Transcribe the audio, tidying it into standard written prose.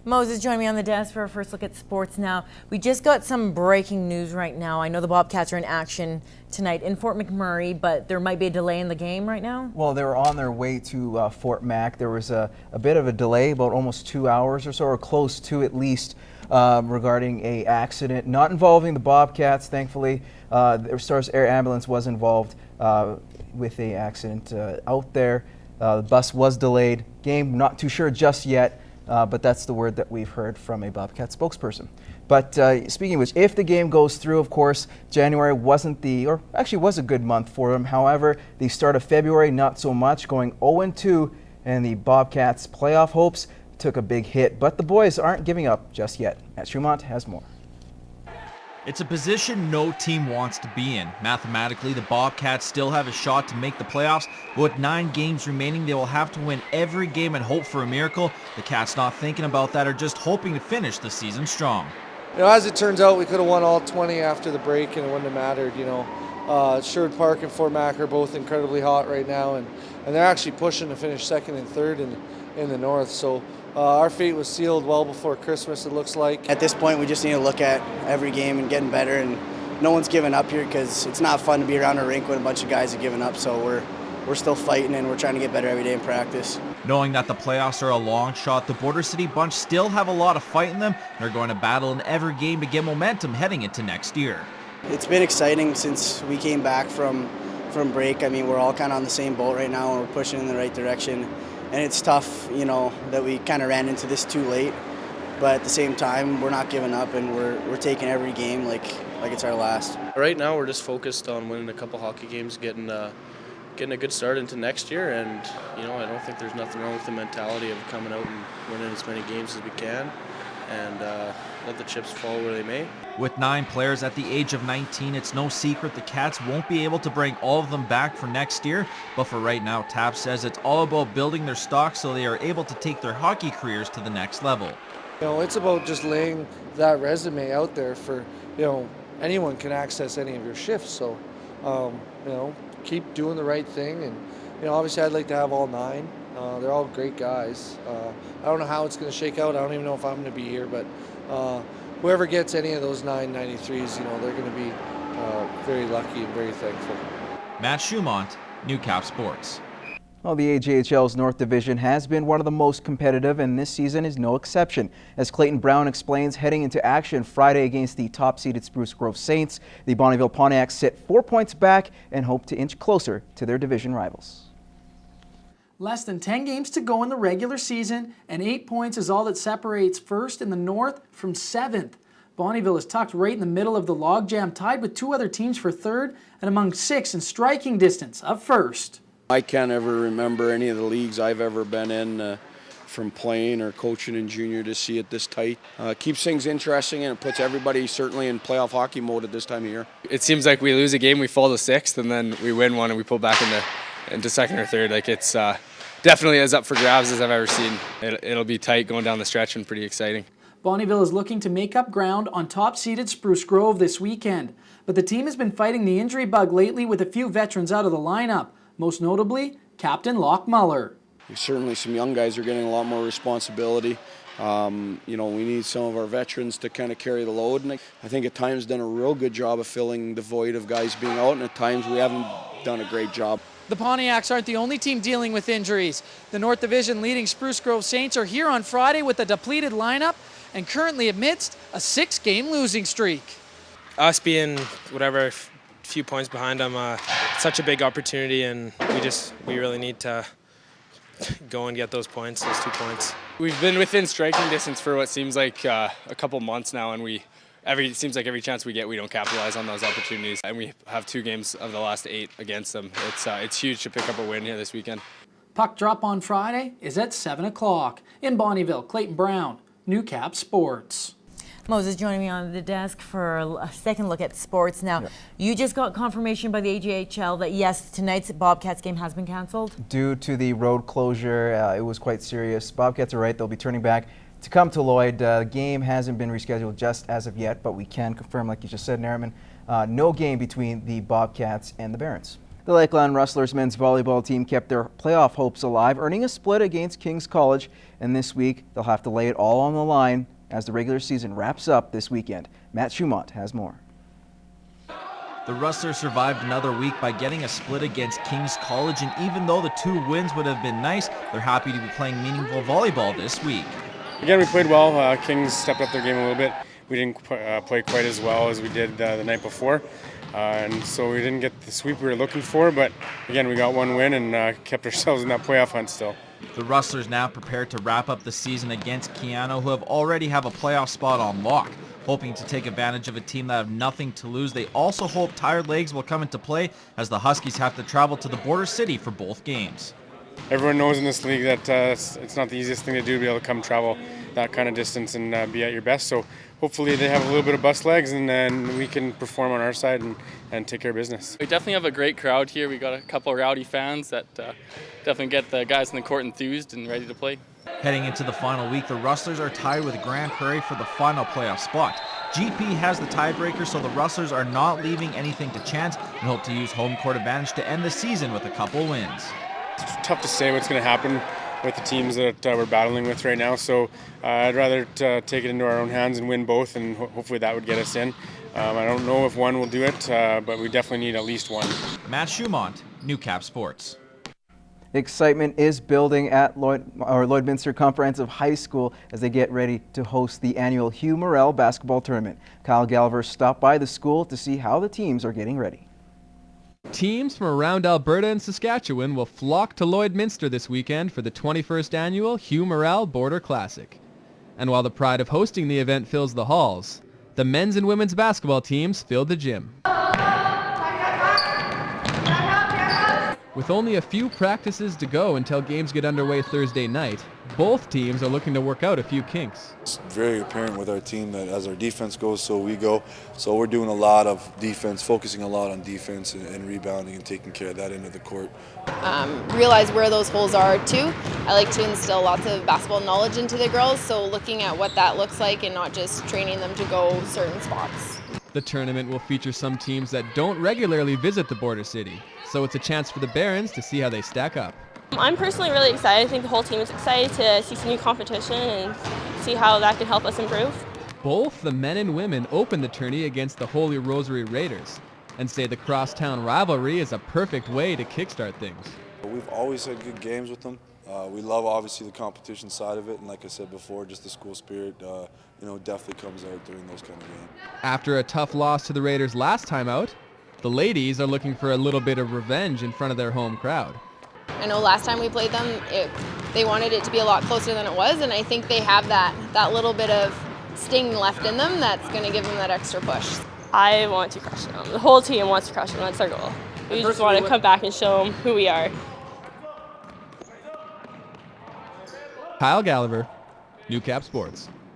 Moses joining me on the desk for our first look at sports now. We just got some breaking news right now. I know the Bobcats are in action tonight in Fort McMurray, but there might be a delay in the game right now. Well, they were on their way to Fort Mac. There was a bit of a delay, about almost 2 hours or so, or close to at least, regarding a accident not involving the Bobcats. Thankfully, the Stars Air Ambulance was involved with a accident out there. The bus was delayed. Game, not too sure just yet. But that's the word that we've heard from a Bobcat spokesperson. But speaking of which, if the game goes through, of course, January wasn't or actually was a good month for them. However, the start of February, not so much, going 0-2, and the Bobcats' playoff hopes took a big hit. But the boys aren't giving up just yet. Matt Schumont has more. It's a position no team wants to be in. Mathematically, the Bobcats still have a shot to make the playoffs, but with 9 games remaining, they will have to win every game and hope for a miracle. The Cats not thinking about that, or just hoping to finish the season strong. You know, as it turns out, we could have won all 20 after the break, and it wouldn't have mattered. You know, Sherwood Park and Fort Mac are both incredibly hot right now, and they're actually pushing to finish second and third in the north. So. Our fate was sealed well before Christmas, it looks like. At this point, we just need to look at every game and getting better, and no one's giving up here because it's not fun to be around a rink when a bunch of guys have given up, so we're still fighting and we're trying to get better every day in practice. Knowing that the playoffs are a long shot, the Border City bunch still have a lot of fight in them. They're going to battle in every game to get momentum heading into next year. It's been exciting since we came back from break. I mean, we're all kind of on the same boat right now, and we're pushing in the right direction. And it's tough, you know, that we kind of ran into this too late. But at the same time, we're not giving up, and we're taking every game like it's our last. Right now, we're just focused on winning a couple hockey games, getting a good start into next year. And you know, I don't think there's nothing wrong with the mentality of coming out and winning as many games as we can, and let the chips fall where they may. With 9 players at the age of 19, it's no secret the Cats won't be able to bring all of them back for next year. But for right now, Tapp says it's all about building their stock so they are able to take their hockey careers to the next level. You know, it's about just laying that resume out there for, you know, anyone can access any of your shifts. So, you know, keep doing the right thing. And, you know, obviously I'd like to have all 9. They're all great guys. I don't know how it's going to shake out. I don't even know if I'm going to be here, but whoever gets any of those 993s, you know, they're going to be very lucky and very thankful. Matt Schumont, Newcap Sports. Well, the AJHL's North Division has been one of the most competitive, and this season is no exception. As Clayton Brown explains, heading into action Friday against the top-seeded Spruce Grove Saints, the Bonnyville Pontiacs sit 4 points back and hope to inch closer to their division rivals. Less than 10 games to go in the regular season, and 8 points is all that separates first in the north from 7th. Bonnyville is tucked right in the middle of the logjam, tied with 2 other teams for 3rd and among 6 in striking distance of 1st. I can't ever remember any of the leagues I've ever been in from playing or coaching in junior to see it this tight. Keeps things interesting, and it puts everybody certainly in playoff hockey mode at this time of year. It seems like we lose a game, we fall to 6th, and then we win one and we pull back into 2nd or 3rd. Like, it's definitely as up for grabs as I've ever seen. It'll be tight going down the stretch and pretty exciting. Bonnyville is looking to make up ground on top-seeded Spruce Grove this weekend, but the team has been fighting the injury bug lately with a few veterans out of the lineup, most notably Captain Locke Muller. Certainly some young guys are getting a lot more responsibility. You know, we need some of our veterans to kind of carry the load, and I think at times done a real good job of filling the void of guys being out, and at times we haven't done a great job. The Pontiacs aren't the only team dealing with injuries. The North Division leading Spruce Grove Saints are here on Friday with a depleted lineup and currently amidst a 6-game losing streak. Us being whatever few points behind them, such a big opportunity, and we really need to go and get those 2 points. We've been within striking distance for what seems like a couple months now, and it seems like every chance we get, we don't capitalize on those opportunities. And we have 2 games of the last 8 against them. It's huge to pick up a win here this weekend. Puck drop on Friday is at 7 o'clock. In Bonnyville, Clayton Brown, Newcap Sports. Moses joining me on the desk for a second look at sports now. Yeah. You just got confirmation by the AJHL that yes, tonight's Bobcats game has been canceled? Due to the road closure, it was quite serious. Bobcats are right, they'll be turning back to come to Lloyd. The game hasn't been rescheduled just as of yet, but we can confirm, like you just said, Nariman, no game between the Bobcats and the Barons. The Lakeland Rustlers men's volleyball team kept their playoff hopes alive, earning a split against King's College, and this week they'll have to lay it all on the line as the regular season wraps up this weekend. Matt Schumont has more. The Rustlers survived another week by getting a split against King's College, and even though the 2 wins would have been nice, they're happy to be playing meaningful volleyball this week. Again, we played well. Kings stepped up their game a little bit. We didn't play quite as well as we did the night before, and so we didn't get the sweep we were looking for, but again, we got 1 win and kept ourselves in that playoff hunt still. The Rustlers now prepared to wrap up the season against Keano, who already have a playoff spot on lock. Hoping to take advantage of a team that have nothing to lose, they also hope tired legs will come into play as the Huskies have to travel to the border city for both games. Everyone knows in this league that it's not the easiest thing to do to be able to come travel that kind of distance and be at your best. So hopefully they have a little bit of bust legs and then we can perform on our side and take care of business. We definitely have a great crowd here. We got a couple of rowdy fans that definitely get the guys in the court enthused and ready to play. Heading into the final week, the Rustlers are tied with Grand Prairie for the final playoff spot. GP has the tiebreaker, so the Rustlers are not leaving anything to chance and hope to use home court advantage to end the season with a couple wins. It's tough to say what's going to happen with the teams that we're battling with right now, so I'd rather take it into our own hands and win both, and hopefully that would get us in. I don't know if one will do it, but we definitely need at least one. Matt Schumont, Newcap Sports. Excitement is building at Lloydminster Comprehensive High School as they get ready to host the annual Hugh Morrell Basketball Tournament. Kyle Gallagher stopped by the school to see how the teams are getting ready. Teams from around Alberta and Saskatchewan will flock to Lloydminster this weekend for the 21st annual Hugh Morrell Border Classic. And while the pride of hosting the event fills the halls, the men's and women's basketball teams fill the gym. With only a few practices to go until games get underway Thursday night, both teams are looking to work out a few kinks. It's very apparent with our team that as our defense goes, so we go. So we're doing a lot of defense, focusing a lot on defense and rebounding and taking care of that end of the court. Realize where those holes are too. I like to instill lots of basketball knowledge into the girls, so looking at what that looks like and not just training them to go certain spots. The tournament will feature some teams that don't regularly visit the border city, so it's a chance for the Barons to see how they stack up. I'm personally really excited. I think the whole team is excited to see some new competition and see how that can help us improve. Both the men and women opened the tourney against the Holy Rosary Raiders and say the crosstown rivalry is a perfect way to kickstart things. We've always had good games with them. We love obviously the competition side of it, and like I said before, just the school spirit definitely comes out during those kind of games. After a tough loss to the Raiders last time out, the ladies are looking for a little bit of revenge in front of their home crowd. I know last time we played them, they wanted it to be a lot closer than it was, and I think they have that little bit of sting left in them that's going to give them that extra push. I want to crush them. The whole team wants to crush them. That's our goal. We just want to come back and show them who we are. Kyle Gallagher, Newcap Sports.